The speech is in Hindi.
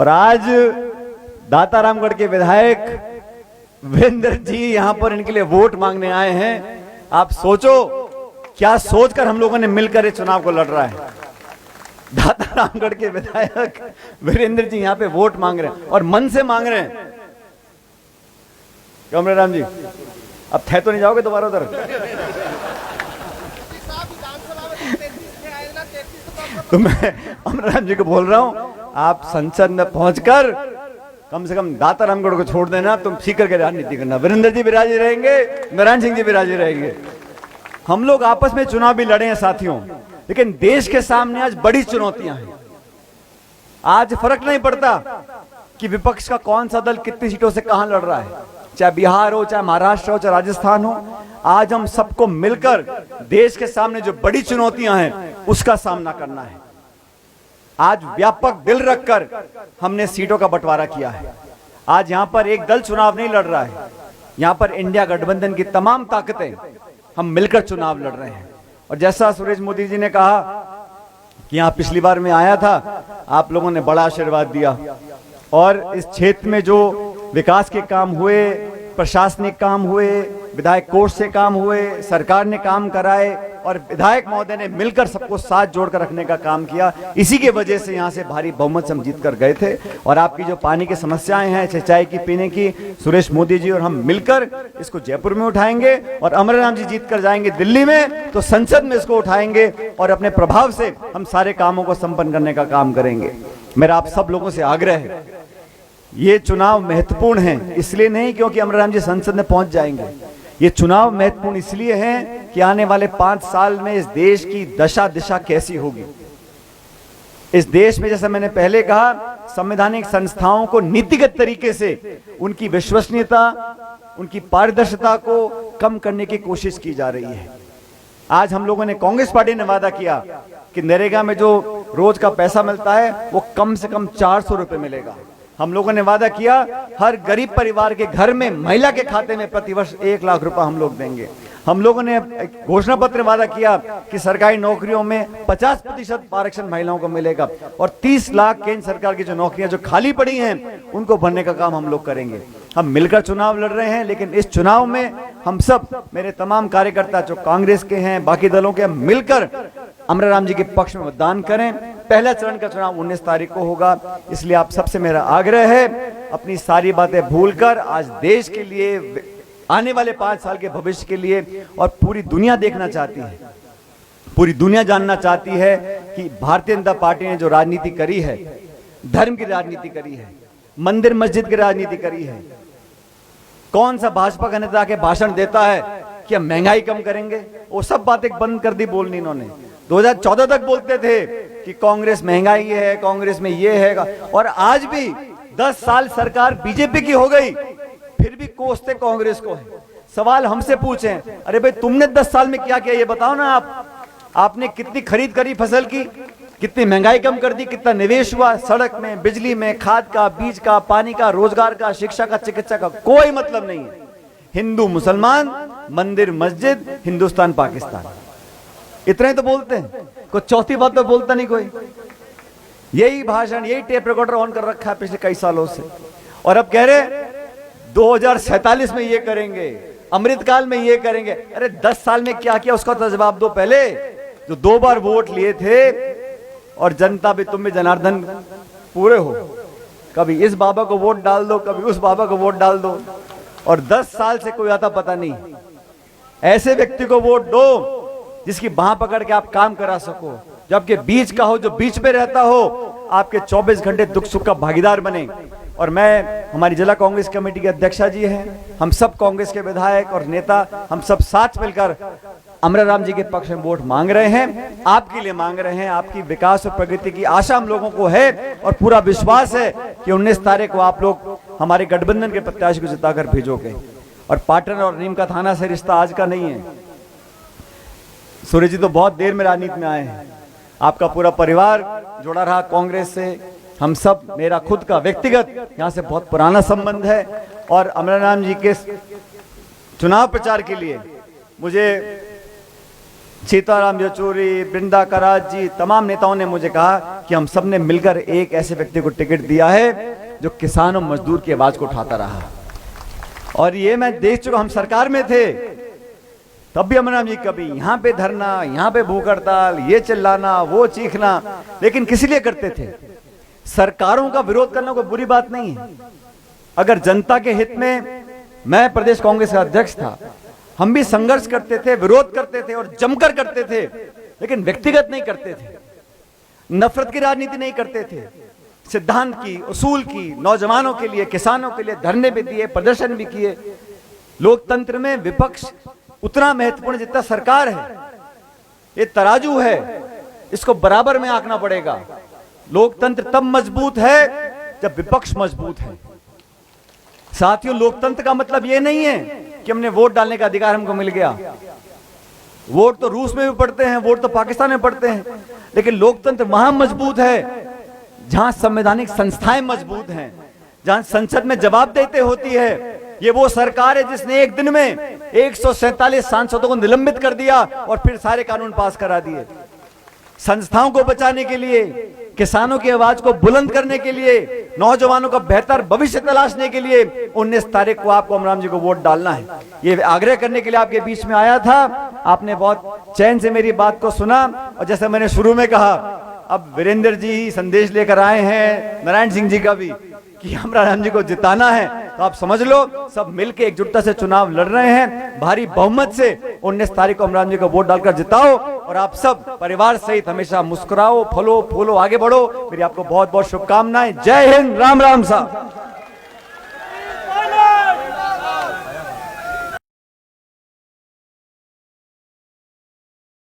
और आज दातारामगढ़ के विधायक वीरेंद्र जी यहां पर इनके लिए वोट मांगने आए हैं। आप सोचो क्या सोचकर हम लोगों ने मिलकर इस चुनाव को लड़ रहा है। दातारामगढ़ के विधायक वीरेंद्र जी यहां पे वोट मांग रहे हैं और मन से मांग रहे हैं। क्यों अमराराम जी, अब थे तो नहीं जाओगे दोबारा उधर? तो मैं अमराराम जी को बोल रहा हूं, आप संसद में पहुंचकर कम से कम दातारामगढ़ को छोड़ देना, तुम सीकर के राजनीति करना। वीरेंद्र जी भी राजी रहेंगे, नारायण सिंह जी भी राजी रहेंगे। हम लोग आपस में चुनाव भी लड़े हैं साथियों, लेकिन देश के सामने आज बड़ी चुनौतियां हैं। आज फर्क नहीं पड़ता कि विपक्ष का कौन सा दल कितनी सीटों से कहां लड़ रहा है, चाहे बिहार हो, चाहे महाराष्ट्र हो, चाहे राजस्थान हो। आज हम सबको मिलकर देश के सामने जो बड़ी चुनौतियां हैं उसका सामना करना है। आज व्यापक दिल रखकर हमने सीटों का बंटवारा किया है। आज यहां पर एक दल चुनाव नहीं लड़ रहा है, यहां पर इंडिया गठबंधन की तमाम ताकतें हम मिलकर चुनाव लड़ रहे हैं। और जैसा सुरेश मोदी जी ने कहा कि यहां पिछली बार मैं आया था, आप लोगों ने बड़ा आशीर्वाद दिया और इस क्षेत्र में जो विकास के काम हुए, प्रशासनिक काम हुए, विधायक कोष से काम हुए, सरकार ने काम कराए और विधायक महोदय ने मिलकर सबको साथ जोड़कर रखने का काम किया। इसी के वजह से यहां से भारी बहुमत से हम जीत कर गए थे। और आपकी जो पानी की समस्याएं हैं, सिंचाई की, पीने की, सुरेश मोदी जी और हम मिलकर इसको जयपुर में उठाएंगे और अमराराम जी जीत कर जाएंगे दिल्ली में, तो संसद में इसको उठाएंगे और अपने प्रभाव से हम सारे कामों को संपन्न करने का काम करेंगे। मेरा आप सब लोगों से आग्रह है, ये चुनाव महत्वपूर्ण है इसलिए नहीं क्योंकि अमराराम जी संसद में पहुंच जाएंगे। ये चुनाव महत्वपूर्ण इसलिए है कि आने वाले 5 साल में इस देश की दशा दिशा कैसी होगी। इस देश में, जैसा मैंने पहले कहा, संवैधानिक संस्थाओं को नीतिगत तरीके से उनकी विश्वसनीयता, उनकी पारदर्शिता को कम करने की कोशिश की जा रही है। आज हम लोगों ने, कांग्रेस पार्टी ने वादा किया कि नरेगा में जो रोज का पैसा मिलता है वो कम से कम 400 रुपए मिलेगा। हम लोगों ने वादा किया हर गरीब परिवार के घर में महिला के खाते में प्रतिवर्ष 1 लाख रुपए हम लोग देंगे। हम लोगों ने घोषणा पत्र में वादा किया कि सरकारी नौकरियों में 50% आरक्षण महिलाओं को मिलेगा और 30 लाख केंद्र सरकार की जो नौकरियां जो खाली पड़ी हैं उनको भरने का काम हम लोग करेंगे। हम मिलकर चुनाव लड़ रहे हैं, लेकिन इस चुनाव में हम सब, मेरे तमाम कार्यकर्ता जो कांग्रेस के हैं, बाकी दलों के, मिलकर अमराराम जी के पक्ष में मतदान करें। पहला चरण का चुनाव 19 तारीख को होगा, इसलिए आप सबसे मेरा आग्रह है, अपनी सारी बातें भूलकर आज देश के लिए, आने वाले 5 साल के भविष्य के लिए, और पूरी दुनिया देखना चाहती है, पूरी दुनिया जानना चाहती है कि भारतीय जनता पार्टी ने जो राजनीति करी है, धर्म की राजनीति करी है, मंदिर मस्जिद की राजनीति करी है। कौन सा भाजपा का नेता के भाषण देता है कि हम महंगाई कम करेंगे, वो सब बातें बंद कर दी बोलनी इन्होंने। 2014 तक बोलते थे कि कांग्रेस महंगाई है, कांग्रेस में ये है, और आज भी 10 साल सरकार बीजेपी की हो गई, फिर भी कोसते कांग्रेस को है। सवाल हमसे पूछें, अरे भाई तुमने 10 साल में क्या किया ये बताओ ना। आपने कितनी खरीद करी फसल की, कितनी महंगाई कम कर दी, कितना निवेश हुआ सड़क में, बिजली में, खाद का, बीज का, पानी का, रोजगार का, शिक्षा का, चिकित्सा का, कोई मतलब नहीं है। हिंदू मुसलमान, मंदिर मस्जिद, हिंदुस्तान पाकिस्तान, इतना ही तो बोलते हैं, कोई चौथी बात तो बोलता नहीं कोई। यही भाषण, यही टेप रिकॉर्डर ऑन कर रखा है पिछले कई सालों से, और अब कह रहे 2047 में ये करेंगे, अमृतकाल में ये करेंगे। अरे 10 साल में क्या किया उसका तो जवाब दो पहले। जो 2 बार वोट लिए थे और जनता भी, तुम भी जनार्दन पूरे हो, कभी इस बाबा को वोट डाल दो, कभी उस बाबा को वोट डाल दो, और 10 साल से कोई आता पता नहीं। ऐसे व्यक्ति को वोट दो जिसकी बाह पकड़ के आप काम करा सको, जो आपके बीच का हो, जो बीच में रहता हो, आपके 24 घंटे दुख सुख का भागीदार बने। और मैं, हमारी जिला कांग्रेस कमेटी के अध्यक्षा जी हैं, हम सब कांग्रेस के विधायक और नेता, हम सब साथ मिलकर अमराराम जी के पक्ष में वोट मांग रहे हैं, आपके लिए मांग रहे हैं। आपकी विकास और प्रगति की आशा हम लोगों को है और पूरा विश्वास है कि 19 तारीख को आप लोग हमारे गठबंधन के प्रत्याशी को जिताकर भेजोगे। और पाटन और नीम का थाना से रिश्ता आज का नहीं है। सूर्य जी तो बहुत देर में राजनीति में आए हैं, आपका पूरा परिवार जुड़ा रहा कांग्रेस से, हम सब, मेरा खुद का व्यक्तिगत यहाँ से बहुत पुराना संबंध है। और अमराराम जी के चुनाव प्रचार के लिए मुझे सीताराम येचुरी, बृंदा करात जी, तमाम नेताओं ने मुझे कहा कि हम सब ने मिलकर एक ऐसे व्यक्ति को टिकट दिया है जो किसान और मजदूर की आवाज को उठाता रहा। और ये मैं देख चुका, हम सरकार में थे तब भी अमरनाथ जी कभी यहां पे धरना, यहां पे भूख हड़ताल, ये चिल्लाना, वो चीखना, लेकिन किस लिए करते थे? सरकारों का विरोध करना कोई बुरी बात नहीं है। अगर जनता के हित में, मैं प्रदेश कांग्रेस का अध्यक्ष था, हम भी संघर्ष करते थे, विरोध करते थे और जमकर करते थे, लेकिन व्यक्तिगत नहीं करते थे, नफरत की राजनीति नहीं करते थे। सिद्धांत की, उसूल की, नौजवानों के लिए, किसानों के लिए धरने भी दिए, प्रदर्शन भी किए। लोकतंत्र में विपक्ष उतना महत्वपूर्ण जितना सरकार है। ये तराजू है, इसको बराबर में आंकना पड़ेगा। लोकतंत्र तब मजबूत है जब विपक्ष मजबूत है। साथियों, लोकतंत्र का मतलब यह नहीं है कि हमने वोट डालने का अधिकार हमको मिल गया। वोट तो रूस में भी पड़ते हैं, वोट तो पाकिस्तान में पड़ते हैं, लेकिन लोकतंत्र वहां मजबूत है जहां संवैधानिक संस्थाएं मजबूत हैं, जहां संसद में जवाबदेही होती है। ये वो सरकार है जिसने एक दिन में 147 सांसदों को निलंबित कर दिया और फिर सारे कानून पास करा दिए। संस्थाओं को बचाने के लिए, किसानों की आवाज को बुलंद करने के लिए, नौजवानों का बेहतर भविष्य तलाशने के लिए 19 तारीख को आपको अमरनाथ जी को वोट डालना है। ये आग्रह करने के लिए आपके बीच में आया था। आपने बहुत चैन से मेरी बात को सुना और जैसे मैंने शुरू में कहा, अब वीरेंद्र जी संदेश लेकर आए हैं, नारायण सिंह जी का भी, कि अमरनाथ जी को जिताना है। तो आप समझ लो, सब मिलकर एकजुटता से चुनाव लड़ रहे हैं। भारी बहुमत से 19 तारीख को अमरनाथ जी को वोट डालकर जिताओ और आप सब परिवार सहित हमेशा मुस्कुराओ, फलो फूलो, आगे बढ़ो। मेरी आपको बहुत बहुत शुभकामनाएं। जय हिंद, राम राम साहब।